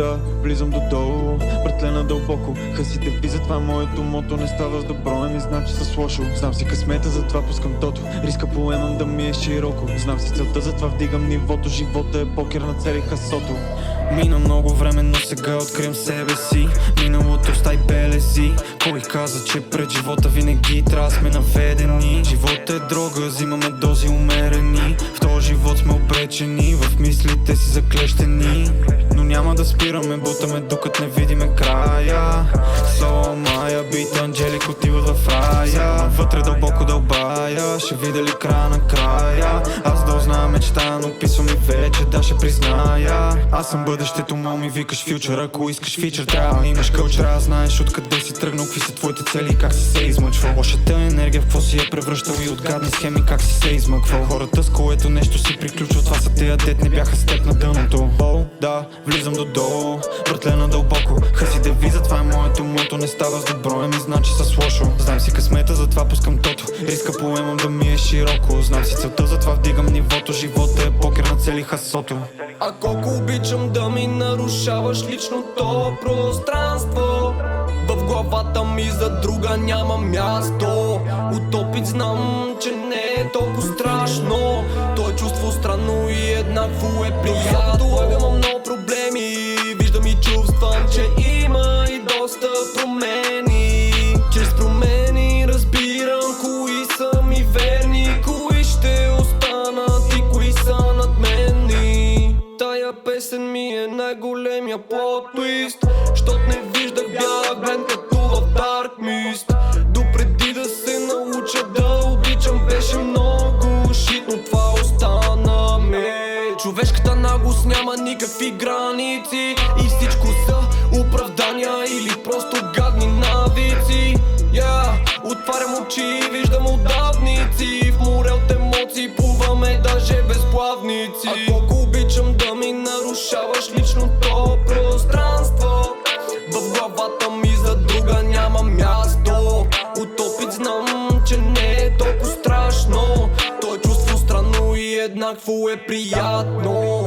да, влизам додолу, братле надълбоко. Хъсите ви, затова моето мото не става с добро, ми значи с лошо. Знам си късмета, затова пускам тото, риска поемам да ми е широко. Знам си целта, затова вдигам нивото, живота е покер на цели хасото. Мина много време, но сега откривам себе си. Миналото стай белези. Кой каза, че пред живота винаги трябва сме наведени? Живот е дрога, взимаме дози умерени. В този живот сме обречени, в мислите си заклещени. Но няма да спираме, бутаме докато не видиме края. Соло Мая, бит Анджелик отиват в рая. Вътре дълбоко дълбая, ще видя ли края на края. Аз дозна мечта, но писвам и вече, да ще призная. Аз съм бъдещето, мал ми викаш фьючер. Ако искаш фичър, трябва имаш кълчер. Аз знаеш откъде си тръгнал, какви са твоите цели и как си се измъчвал. Лошата енергия в какво си е превръщал и от гадни схеми как си се измъквал. Хората с което нещо си приключва, това са тия дет не бяха с теб на дъното. О, да, влизам додолу, братле надълбоко. Хъси девиза, това е моето мото, не става с добро, ми значи с лошо. Знам си късмета, затова пускам тото, риска поемам да ми е широко. Знам си целта, затова вдигам нивото, живота е покер на цели хасото. А колко обичам да ми нарушаваш личното пространство. В главата ми за друга няма място. От опит знам, че не е толкова страшно. То е чувство странно и еднакво е приятно. Имам много проблеми, виждам и чувствам, че има и доста промени. Чрез промени разбирам кои са ми верни, кои ще останат и кои са надменни. Тая песен ми е най-големия плот твист, щот не виждах бял глен като в Dark Mist. Допреди да се науча да обичам беше много шит, но това остана меч. Човешката наглост няма никакви граници и всичко са оправдания или просто гадни навици. Отварям очи и виждам удавници, в море от емоции плуваме даже без плавници. А колко обичам да ми нарушаваш личното пространство. В главата ми за друга няма място. От опит знам, че не е толкова страшно. То е чувство странно и еднакво е приятно.